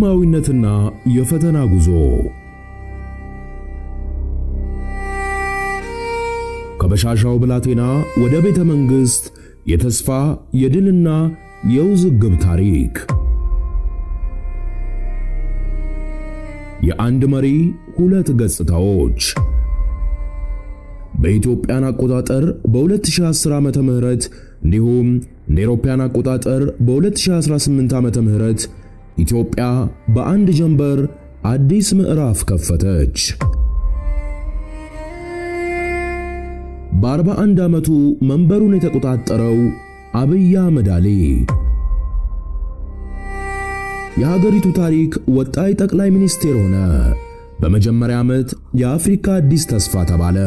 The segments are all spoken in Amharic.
ዓለማዊነትና የፈተና ጉዞ ከበሻሻው ብላቴና ወደ ቤተ መንግሥት የተስፋ የድልና የውዝግብ ታሪክ። የአንድ መሪ ሁለት ገጽታዎች። በኢትዮጵያን አቆጣጠር በ2010 ዓመተ ምህረት እንዲሁም እንደ አውሮፓውያን አቆጣጠር በ2018 ዓመተ ምህረት ኢትዮጵያ በአንድ ጀንበር አዲስ ምዕራፍ ከፈተች። በ41 ዓመቱ መንበሩን የተቆጣጠረው አብይ አህመድ አሊ የሀገሪቱ ታሪክ ወጣይ ጠቅላይ ሚኒስቴር ሆነ። በመጀመሪያ ዓመት የአፍሪካ አዲስ ተስፋ ተባለ።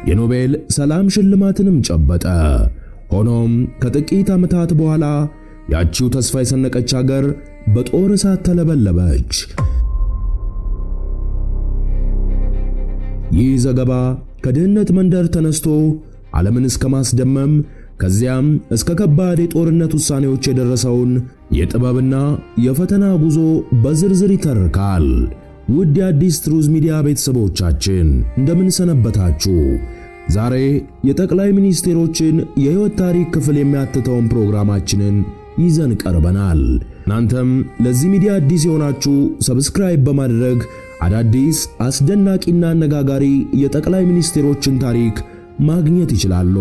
የኖቤል ሰላም ሽልማትንም ጨበጠ። ሆኖም ከጥቂት ዓመታት በኋላ ያቺው ተስፋ የሰነቀች ሀገር በጦር እሳት ተለበለበች። ይህ ዘገባ ከድህነት መንደር ተነስቶ ዓለምን እስከ ማስደመም ከዚያም እስከ ከባድ የጦርነት ውሳኔዎች የደረሰውን የጥበብና የፈተና ጉዞ በዝርዝር ይተርካል። ውድ የአዲስ ትሩዝ ሚዲያ ቤተሰቦቻችን እንደምን ሰነበታችሁ? ዛሬ የጠቅላይ ሚኒስቴሮችን የሕይወት ታሪክ ክፍል የሚያትተውን ፕሮግራማችንን ይዘን ቀርበናል። እናንተም ለዚህ ሚዲያ አዲስ የሆናችሁ ሰብስክራይብ በማድረግ አዳዲስ አስደናቂና አነጋጋሪ የጠቅላይ ሚኒስቴሮችን ታሪክ ማግኘት ይችላሉ።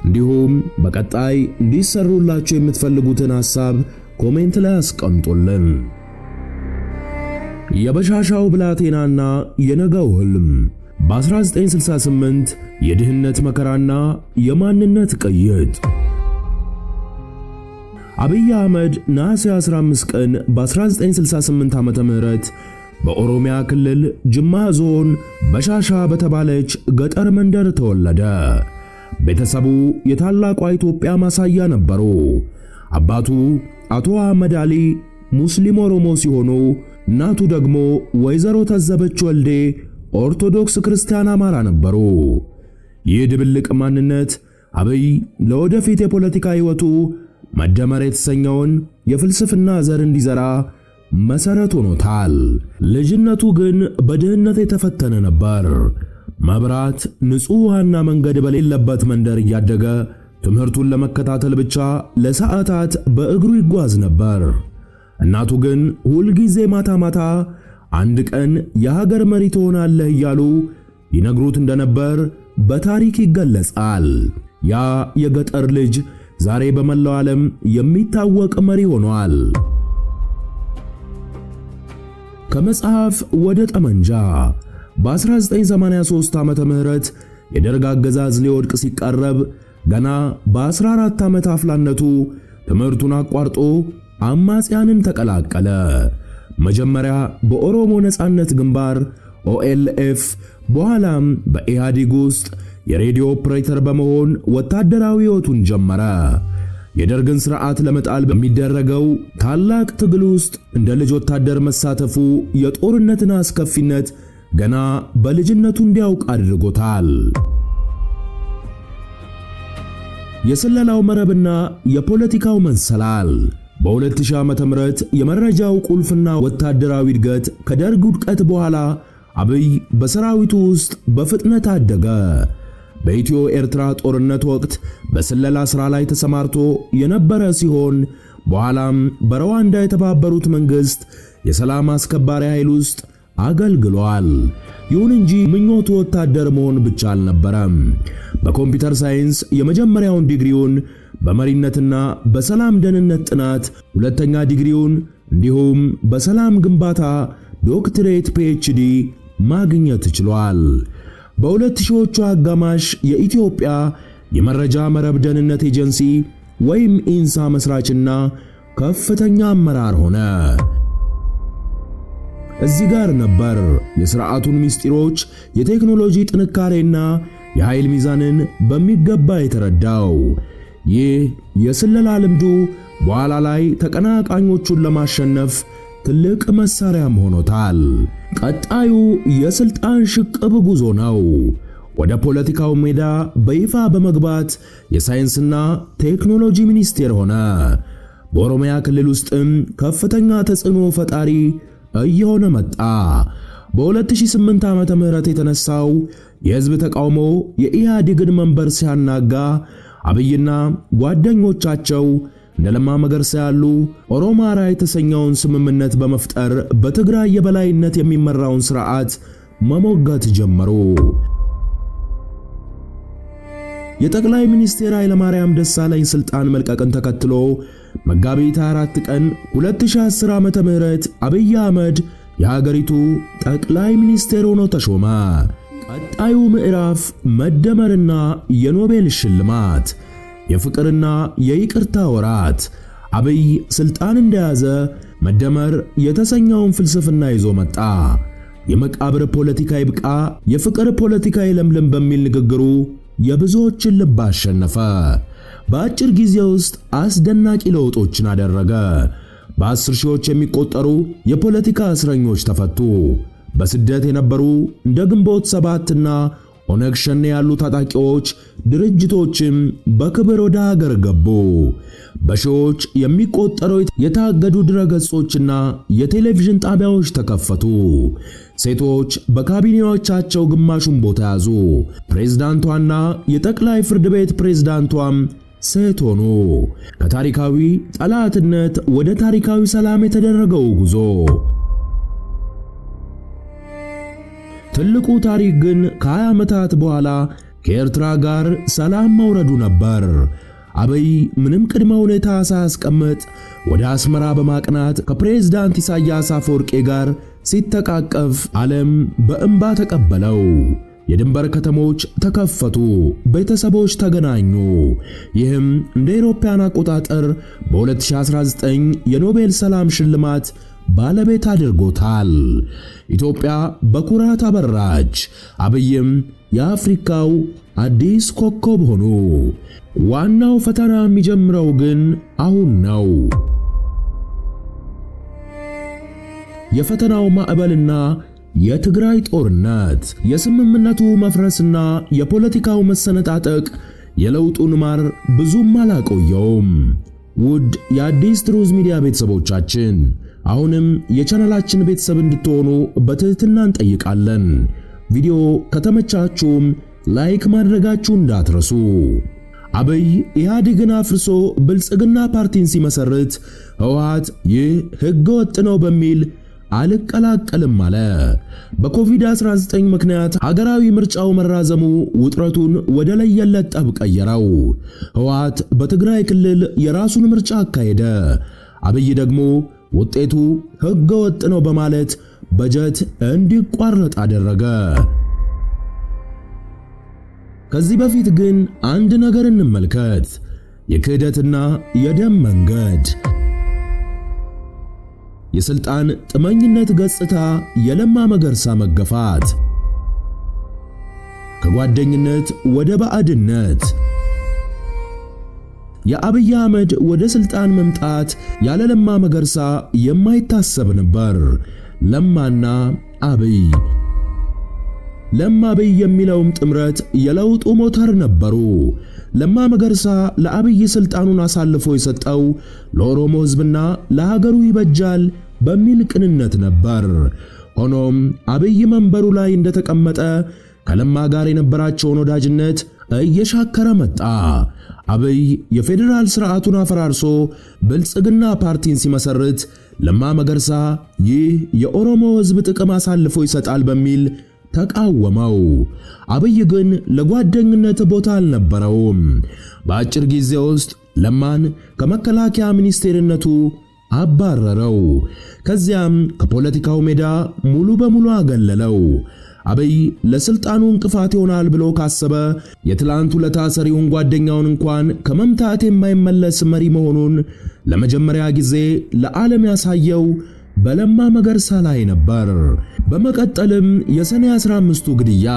እንዲሁም በቀጣይ እንዲሰሩላችሁ የምትፈልጉትን ሐሳብ ኮሜንት ላይ አስቀምጡልን። የበሻሻው ብላቴናና የነገው ህልም። በ1968 የድህነት መከራና የማንነት ቅይጥ። አብይ አህመድ ነሐሴ 15 ቀን በ1968 ዓመተ ምህረት በኦሮሚያ ክልል ጅማ ዞን በሻሻ በተባለች ገጠር መንደር ተወለደ። ቤተሰቡ የታላቋ ኢትዮጵያ ማሳያ ነበሩ። አባቱ አቶ አህመድ አሊ ሙስሊም ኦሮሞ ሲሆኑ እናቱ ደግሞ ወይዘሮ ተዘበች ወልዴ ኦርቶዶክስ ክርስቲያን አማራ ነበሩ። ይህ ድብልቅ ማንነት አብይ ለወደፊት የፖለቲካ ሕይወቱ መደመር የተሰኘውን የፍልስፍና ዘር እንዲዘራ መሰረት ሆኖታል። ልጅነቱ ግን በድህነት የተፈተነ ነበር። መብራት፣ ንጹህ ውሃና መንገድ በሌለበት መንደር እያደገ ትምህርቱን ለመከታተል ብቻ ለሰዓታት በእግሩ ይጓዝ ነበር። እናቱ ግን ሁልጊዜ ማታ ማታ አንድ ቀን የሀገር መሪ ትሆናለህ እያሉ ይነግሩት እንደነበር በታሪክ ይገለጻል። ያ የገጠር ልጅ ዛሬ በመላው ዓለም የሚታወቅ መሪ ሆኗል። ከመጽሐፍ ወደ ጠመንጃ። በ1983 ዓመተ ምህረት የደርግ አገዛዝ ሊወድቅ ሲቃረብ ገና በ14 ዓመት አፍላነቱ ትምህርቱን አቋርጦ አማጽያንን ተቀላቀለ። መጀመሪያ በኦሮሞ ነጻነት ግንባር OLF፣ በኋላም በኢህአዴግ ውስጥ የሬዲዮ ኦፕሬተር በመሆን ወታደራዊ ሕይወቱን ጀመረ። የደርግን ሥርዓት ለመጣል በሚደረገው ታላቅ ትግል ውስጥ እንደ ልጅ ወታደር መሳተፉ የጦርነትን አስከፊነት ገና በልጅነቱ እንዲያውቅ አድርጎታል። የስለላው መረብና የፖለቲካው መንሰላል። በ2000 ዓመተ ምህረት የመረጃው ቁልፍና ወታደራዊ እድገት ከደርግ ውድቀት በኋላ አብይ በሰራዊቱ ውስጥ በፍጥነት አደገ። በኢትዮ ኤርትራ ጦርነት ወቅት በስለላ ሥራ ላይ ተሰማርቶ የነበረ ሲሆን በኋላም በሩዋንዳ የተባበሩት መንግሥት የሰላም አስከባሪ ኃይል ውስጥ አገልግሏል። ይሁን እንጂ ምኞቱ ወታደር መሆን ብቻ አልነበረም። በኮምፒውተር ሳይንስ የመጀመሪያውን ዲግሪውን፣ በመሪነትና በሰላም ደህንነት ጥናት ሁለተኛ ዲግሪውን እንዲሁም በሰላም ግንባታ ዶክትሬት PhD ማግኘት ችሏል። በ2000ዎቹ አጋማሽ የኢትዮጵያ የመረጃ መረብ ደህንነት ኤጀንሲ ወይም ኢንሳ መስራችና ከፍተኛ አመራር ሆነ። እዚህ ጋር ነበር የሥርዓቱን ምስጢሮች፣ የቴክኖሎጂ ጥንካሬና የኃይል ሚዛንን በሚገባ የተረዳው። ይህ የስለላ ልምዱ በኋላ ላይ ተቀናቃኞቹን ለማሸነፍ ትልቅ መሳሪያም ሆኖታል። ቀጣዩ የስልጣን ሽቅብ ጉዞ ነው። ወደ ፖለቲካው ሜዳ በይፋ በመግባት የሳይንስና ቴክኖሎጂ ሚኒስቴር ሆነ። በኦሮሚያ ክልል ውስጥም ከፍተኛ ተጽዕኖ ፈጣሪ እየሆነ መጣ። በ2008 ዓመተ ምህረት የተነሳው የህዝብ ተቃውሞ የኢህአዴግን መንበር ሲያናጋ አብይና ጓደኞቻቸው እንደ ለማ መገርሳ ያሉ ኦሮማራ የተሰኘውን ስምምነት በመፍጠር በትግራይ የበላይነት የሚመራውን ስርዓት መሞገት ጀመሩ። የጠቅላይ ሚኒስትር ኃይለማርያም ደሳለኝ ስልጣን መልቀቅን ተከትሎ መጋቢት 4 ቀን 2010 ዓመተ ምህረት አብይ አህመድ የሀገሪቱ ጠቅላይ ሚኒስትር ሆኖ ተሾመ። ቀጣዩ ምዕራፍ መደመርና የኖቤል ሽልማት፣ የፍቅርና የይቅርታ ወራት። አብይ ስልጣን እንደያዘ መደመር የተሰኘውን ፍልስፍና ይዞ መጣ። የመቃብር ፖለቲካ ይብቃ፣ የፍቅር ፖለቲካ ይለምልም በሚል ንግግሩ የብዙዎችን ልብ አሸነፈ። በአጭር ጊዜ ውስጥ አስደናቂ ለውጦችን አደረገ። በ10 ሺዎች የሚቆጠሩ የፖለቲካ እስረኞች ተፈቱ። በስደት የነበሩ እንደ ግንቦት 7 እና ኦነግ ሸኔ ያሉ ታጣቂዎች ድርጅቶችም በክብር ወደ ሀገር ገቡ። በሺዎች የሚቆጠሩ የታገዱ ድረገጾችና የቴሌቪዥን ጣቢያዎች ተከፈቱ። ሴቶች በካቢኔዎቻቸው ግማሹን ቦታ ያዙ። ፕሬዝዳንቷና የጠቅላይ ፍርድ ቤት ፕሬዝዳንቷም ሴት ሆኑ። ከታሪካዊ ጠላትነት ወደ ታሪካዊ ሰላም የተደረገው ጉዞ። ትልቁ ታሪክ ግን ከ20 ዓመታት በኋላ ከኤርትራ ጋር ሰላም መውረዱ ነበር። አብይ ምንም ቅድመ ሁኔታ ሳያስቀምጥ ወደ አስመራ በማቅናት ከፕሬዝዳንት ኢሳያስ አፈወርቄ ጋር ሲተቃቀፍ ዓለም በእንባ ተቀበለው። የድንበር ከተሞች ተከፈቱ፣ ቤተሰቦች ተገናኙ። ይህም እንደ አውሮፓውያን አቆጣጠር በ2019 የኖቤል ሰላም ሽልማት ባለቤት አድርጎታል። ኢትዮጵያ በኩራት አበራች። አብይም የአፍሪካው አዲስ ኮከብ ሆኑ። ዋናው ፈተና የሚጀምረው ግን አሁን ነው። የፈተናው ማዕበልና የትግራይ ጦርነት፣ የስምምነቱ መፍረስና የፖለቲካው መሰነጣጠቅ የለውጡን ማር ብዙም አላቆየውም። ውድ የአዲስ ትሩዝ ሚዲያ ቤተሰቦቻችን አሁንም የቻናላችን ቤተሰብ እንድትሆኑ በትህትና እንጠይቃለን። ቪዲዮ ከተመቻችሁም ላይክ ማድረጋችሁ እንዳትረሱ። አብይ ኢህአዴግን አፍርሶ ብልጽግና ፓርቲን ሲመሰርት ህወሓት ይህ ህገወጥ ነው በሚል አልቀላቀልም አለ። በኮቪድ-19 ምክንያት ሀገራዊ ምርጫው መራዘሙ ውጥረቱን ወደ ለየለት ጠብ ቀየረው። ህወሓት በትግራይ ክልል የራሱን ምርጫ አካሄደ። አብይ ደግሞ ውጤቱ ህገወጥ ነው በማለት በጀት እንዲቋረጥ አደረገ። ከዚህ በፊት ግን አንድ ነገር እንመልከት። የክህደትና የደም መንገድ። የስልጣን ጥመኝነት ገጽታ፣ የለማ መገርሳ መገፋት፣ ከጓደኝነት ወደ ባዕድነት። የአብይ አህመድ ወደ ስልጣን መምጣት ያለ ለማ መገርሳ የማይታሰብ ነበር። ለማና አብይ። ለማ አብይ የሚለውም ጥምረት የለውጡ ሞተር ነበሩ። ለማ መገርሳ ለአብይ ስልጣኑን አሳልፎ የሰጠው ለኦሮሞ ሕዝብና ለሀገሩ ይበጃል በሚል ቅንነት ነበር። ሆኖም አብይ መንበሩ ላይ እንደተቀመጠ ከለማ ጋር የነበራቸውን ወዳጅነት እየሻከረ መጣ። አብይ የፌዴራል ስርዓቱን አፈራርሶ ብልጽግና ፓርቲን ሲመሰርት ለማ መገርሳ ይህ የኦሮሞ ሕዝብ ጥቅም አሳልፎ ይሰጣል በሚል ተቃወመው። አብይ ግን ለጓደኝነት ቦታ አልነበረውም። በአጭር ጊዜ ውስጥ ለማን ከመከላከያ ሚኒስቴርነቱ አባረረው። ከዚያም ከፖለቲካው ሜዳ ሙሉ በሙሉ አገለለው። አብይ ለስልጣኑ እንቅፋት ይሆናል ብሎ ካሰበ የትላንቱ ለታሰሪውን ጓደኛውን እንኳን ከመምታት የማይመለስ መሪ መሆኑን ለመጀመሪያ ጊዜ ለዓለም ያሳየው በለማ መገርሳ ላይ ነበር። በመቀጠልም የሰኔ 15ቱ ግድያ፣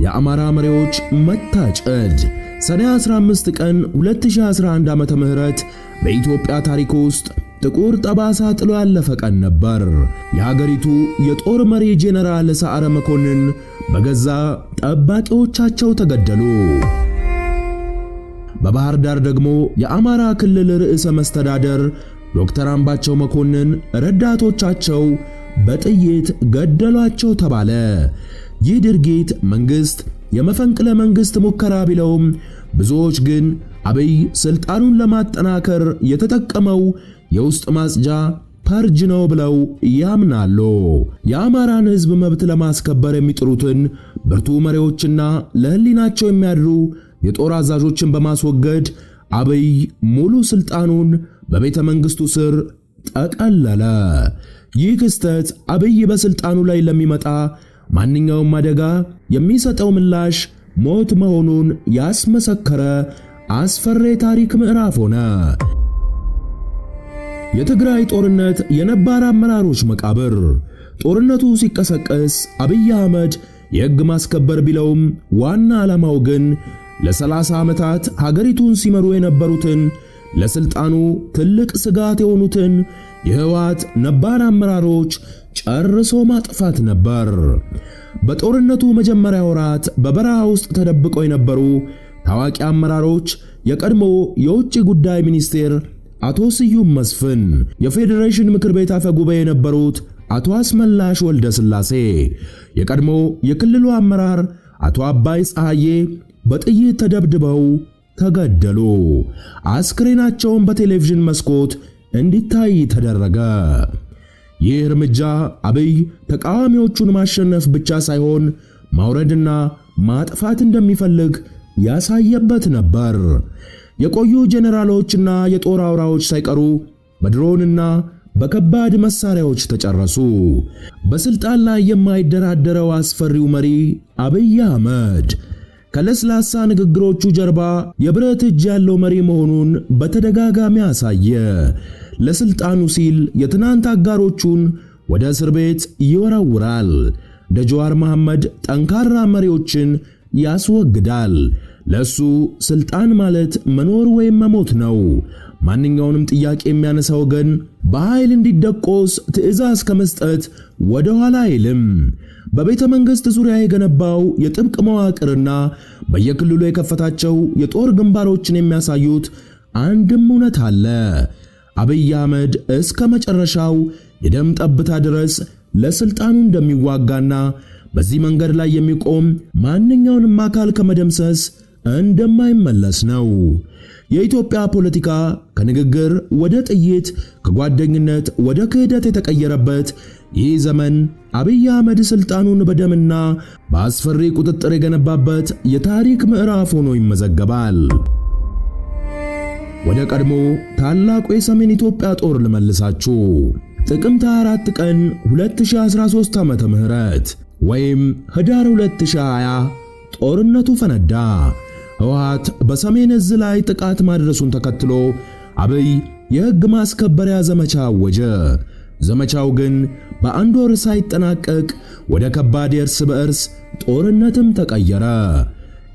የአማራ መሪዎች መታጨድ። ሰኔ 15 ቀን 2011 ዓመተ ምህረት በኢትዮጵያ ታሪክ ውስጥ ጥቁር ጠባሳ ጥሎ ያለፈ ቀን ነበር። የሀገሪቱ የጦር መሪ ጄኔራል ሰዓረ መኮንን በገዛ ጠባቂዎቻቸው ተገደሉ። በባህር ዳር ደግሞ የአማራ ክልል ርዕሰ መስተዳደር ዶክተር አምባቸው መኮንን ረዳቶቻቸው በጥይት ገደሏቸው ተባለ። ይህ ድርጊት መንግስት የመፈንቅለ መንግስት ሙከራ ቢለውም ብዙዎች ግን አብይ ስልጣኑን ለማጠናከር የተጠቀመው የውስጥ ማጽጃ ፐርጅ ነው ብለው ያምናሉ። የአማራን ሕዝብ መብት ለማስከበር የሚጥሩትን ብርቱ መሪዎችና ለህሊናቸው የሚያድሩ የጦር አዛዦችን በማስወገድ አብይ ሙሉ ስልጣኑን በቤተ መንግስቱ ስር ጠቀለለ። ይህ ክስተት አብይ በስልጣኑ ላይ ለሚመጣ ማንኛውም አደጋ የሚሰጠው ምላሽ ሞት መሆኑን ያስመሰከረ አስፈሪ ታሪክ ምዕራፍ ሆነ። የትግራይ ጦርነት የነባር አመራሮች መቃብር። ጦርነቱ ሲቀሰቀስ አብይ አህመድ የሕግ ማስከበር ቢለውም ዋና ዓላማው ግን ለ30 ዓመታት ሀገሪቱን ሲመሩ የነበሩትን ለስልጣኑ ትልቅ ስጋት የሆኑትን የህወሓት ነባር አመራሮች ጨርሶ ማጥፋት ነበር። በጦርነቱ መጀመሪያ ወራት በበረሃ ውስጥ ተደብቀው የነበሩ ታዋቂ አመራሮች የቀድሞ የውጭ ጉዳይ ሚኒስቴር አቶ ስዩም መስፍን፣ የፌዴሬሽን ምክር ቤት አፈ ጉባኤ የነበሩት አቶ አስመላሽ ወልደ ስላሴ፣ የቀድሞ የክልሉ አመራር አቶ አባይ ፀሐዬ በጥይት ተደብድበው ተገደሉ። አስክሬናቸውን በቴሌቪዥን መስኮት እንዲታይ ተደረገ። ይህ እርምጃ አብይ ተቃዋሚዎቹን ማሸነፍ ብቻ ሳይሆን ማውረድና ማጥፋት እንደሚፈልግ ያሳየበት ነበር። የቆዩ ጄኔራሎችና የጦር አውራዎች ሳይቀሩ በድሮንና በከባድ መሳሪያዎች ተጨረሱ። በስልጣን ላይ የማይደራደረው አስፈሪው መሪ አብይ አህመድ ከለስላሳ ንግግሮቹ ጀርባ የብረት እጅ ያለው መሪ መሆኑን በተደጋጋሚ አሳየ። ለስልጣኑ ሲል የትናንት አጋሮቹን ወደ እስር ቤት ይወረውራል። እንደ ጀዋር መሐመድ ጠንካራ መሪዎችን ያስወግዳል። ለሱ ስልጣን ማለት መኖር ወይም መሞት ነው። ማንኛውንም ጥያቄ የሚያነሳ ወገን በኃይል እንዲደቆስ ትዕዛዝ ከመስጠት ወደ ኋላ አይልም። በቤተ መንግስት ዙሪያ የገነባው የጥብቅ መዋቅርና በየክልሉ የከፈታቸው የጦር ግንባሮችን የሚያሳዩት አንድም እውነት አለ። አብይ አህመድ እስከ መጨረሻው የደም ጠብታ ድረስ ለስልጣኑ እንደሚዋጋና በዚህ መንገድ ላይ የሚቆም ማንኛውንም አካል ከመደምሰስ እንደማይመለስ ነው። የኢትዮጵያ ፖለቲካ ከንግግር ወደ ጥይት፣ ከጓደኝነት ወደ ክህደት የተቀየረበት ይህ ዘመን አብይ አህመድ ስልጣኑን በደምና በአስፈሪ ቁጥጥር የገነባበት የታሪክ ምዕራፍ ሆኖ ይመዘገባል። ወደ ቀድሞ ታላቁ የሰሜን ኢትዮጵያ ጦር ልመልሳችሁ። ጥቅምት 4 ቀን 2013 ዓመተ ምህረት ወይም ህዳር 2020 ጦርነቱ ፈነዳ። ህወሓት በሰሜን እዝ ላይ ጥቃት ማድረሱን ተከትሎ አብይ የሕግ ማስከበሪያ ዘመቻ አወጀ። ዘመቻው ግን በአንድ ወር ሳይጠናቀቅ ወደ ከባድ የእርስ በእርስ ጦርነትም ተቀየረ።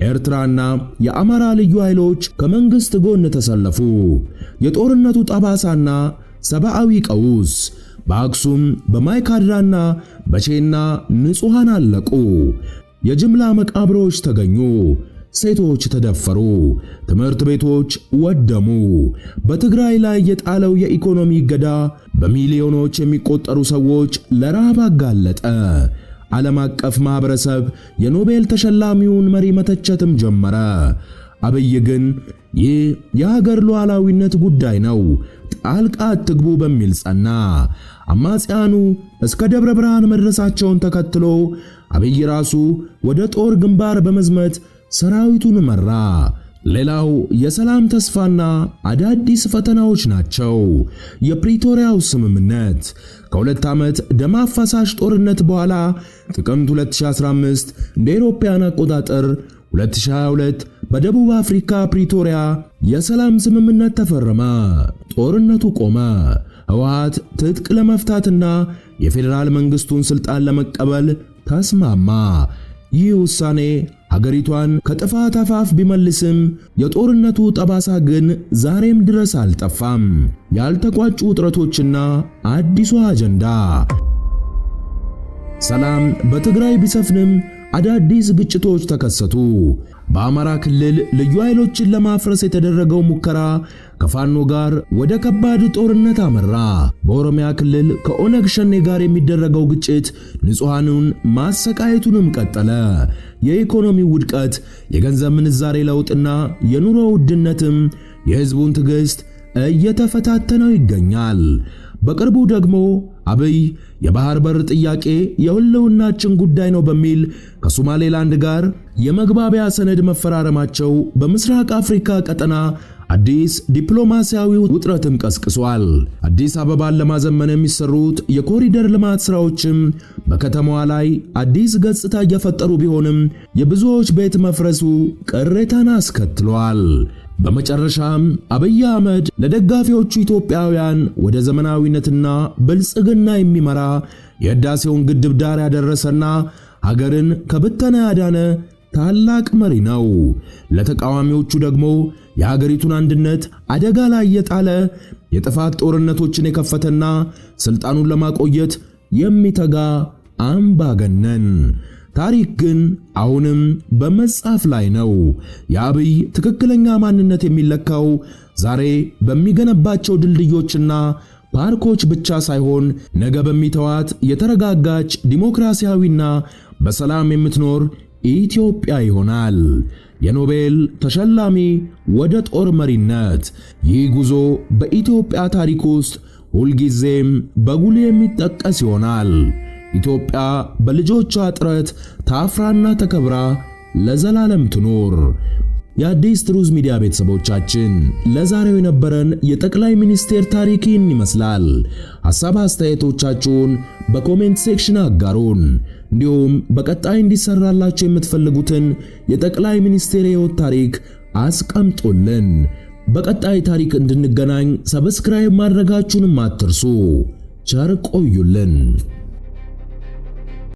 ኤርትራና የአማራ ልዩ ኃይሎች ከመንግስት ጎን ተሰለፉ። የጦርነቱ ጠባሳና ሰብአዊ ቀውስ በአክሱም በማይካድራና በቼና ንጹሃን አለቁ። የጅምላ መቃብሮች ተገኙ። ሴቶች ተደፈሩ። ትምህርት ቤቶች ወደሙ። በትግራይ ላይ የጣለው የኢኮኖሚ እገዳ በሚሊዮኖች የሚቆጠሩ ሰዎች ለረሃብ አጋለጠ። ዓለም አቀፍ ማህበረሰብ የኖቤል ተሸላሚውን መሪ መተቸትም ጀመረ። አብይ ግን ይህ የሀገር ሉዓላዊነት ጉዳይ ነው፣ ጣልቃ አትግቡ በሚል ጸና። አማጽያኑ እስከ ደብረ ብርሃን መድረሳቸውን ተከትሎ አብይ ራሱ ወደ ጦር ግንባር በመዝመት ሰራዊቱን መራ። ሌላው የሰላም ተስፋና አዳዲስ ፈተናዎች ናቸው። የፕሪቶሪያው ስምምነት ከ2 ዓመት ደም አፋሳሽ ጦርነት በኋላ ጥቅምት 2015 እንደ አውሮፓውያን አቆጣጠር 2022 በደቡብ አፍሪካ ፕሪቶሪያ የሰላም ስምምነት ተፈረመ። ጦርነቱ ቆመ። ህወሓት ትጥቅ ለመፍታትና የፌዴራል መንግስቱን ስልጣን ለመቀበል ተስማማ። ይህ ውሳኔ ሀገሪቷን ከጥፋት አፋፍ ቢመልስም የጦርነቱ ጠባሳ ግን ዛሬም ድረስ አልጠፋም። ያልተቋጩ ውጥረቶችና አዲሱ አጀንዳ። ሰላም በትግራይ ቢሰፍንም አዳዲስ ግጭቶች ተከሰቱ። በአማራ ክልል ልዩ ኃይሎችን ለማፍረስ የተደረገው ሙከራ ከፋኖ ጋር ወደ ከባድ ጦርነት አመራ። በኦሮሚያ ክልል ከኦነግ ሸኔ ጋር የሚደረገው ግጭት ንጹሃኑን ማሰቃየቱንም ቀጠለ። የኢኮኖሚ ውድቀት፣ የገንዘብ ምንዛሬ ለውጥና የኑሮ ውድነትም የህዝቡን ትዕግስት እየተፈታተነው ይገኛል። በቅርቡ ደግሞ አብይ የባህር በር ጥያቄ የህልውናችን ጉዳይ ነው በሚል ከሶማሌላንድ ጋር የመግባቢያ ሰነድ መፈራረማቸው በምስራቅ አፍሪካ ቀጠና አዲስ ዲፕሎማሲያዊ ውጥረትን ቀስቅሷል። አዲስ አበባን ለማዘመን የሚሰሩት የኮሪደር ልማት ስራዎችም በከተማዋ ላይ አዲስ ገጽታ እየፈጠሩ ቢሆንም የብዙዎች ቤት መፍረሱ ቅሬታን አስከትሏል። በመጨረሻም አብይ አህመድ ለደጋፊዎቹ ኢትዮጵያውያን ወደ ዘመናዊነትና ብልጽግና የሚመራ የህዳሴውን ግድብ ዳር ያደረሰና ሀገርን ከብተና ያዳነ ታላቅ መሪ ነው። ለተቃዋሚዎቹ ደግሞ የሀገሪቱን አንድነት አደጋ ላይ የጣለ የጥፋት ጦርነቶችን የከፈተና ስልጣኑን ለማቆየት የሚተጋ አምባገነን። ታሪክ ግን አሁንም በመጻፍ ላይ ነው። የአብይ ትክክለኛ ማንነት የሚለካው ዛሬ በሚገነባቸው ድልድዮችና ፓርኮች ብቻ ሳይሆን ነገ በሚተዋት የተረጋጋች ዲሞክራሲያዊና በሰላም የምትኖር ኢትዮጵያ ይሆናል። የኖቤል ተሸላሚ ወደ ጦር መሪነት። ይህ ጉዞ በኢትዮጵያ ታሪክ ውስጥ ሁልጊዜም በጉልህ የሚጠቀስ ይሆናል። ኢትዮጵያ በልጆቿ ጥረት ታፍራና ተከብራ ለዘላለም ትኖር። የአዲስ ትሩዝ ሚዲያ ቤተሰቦቻችን ለዛሬው የነበረን የጠቅላይ ሚኒስቴር ታሪክን ይመስላል። ሐሳብ አስተያየቶቻችሁን በኮሜንት ሴክሽን አጋሩን። እንዲሁም በቀጣይ እንዲሰራላችሁ የምትፈልጉትን የጠቅላይ ሚኒስቴር የህይወት ታሪክ አስቀምጡልን። በቀጣይ ታሪክ እንድንገናኝ ሰብስክራይብ ማድረጋችሁንም አትርሱ። ቸር ቆዩልን።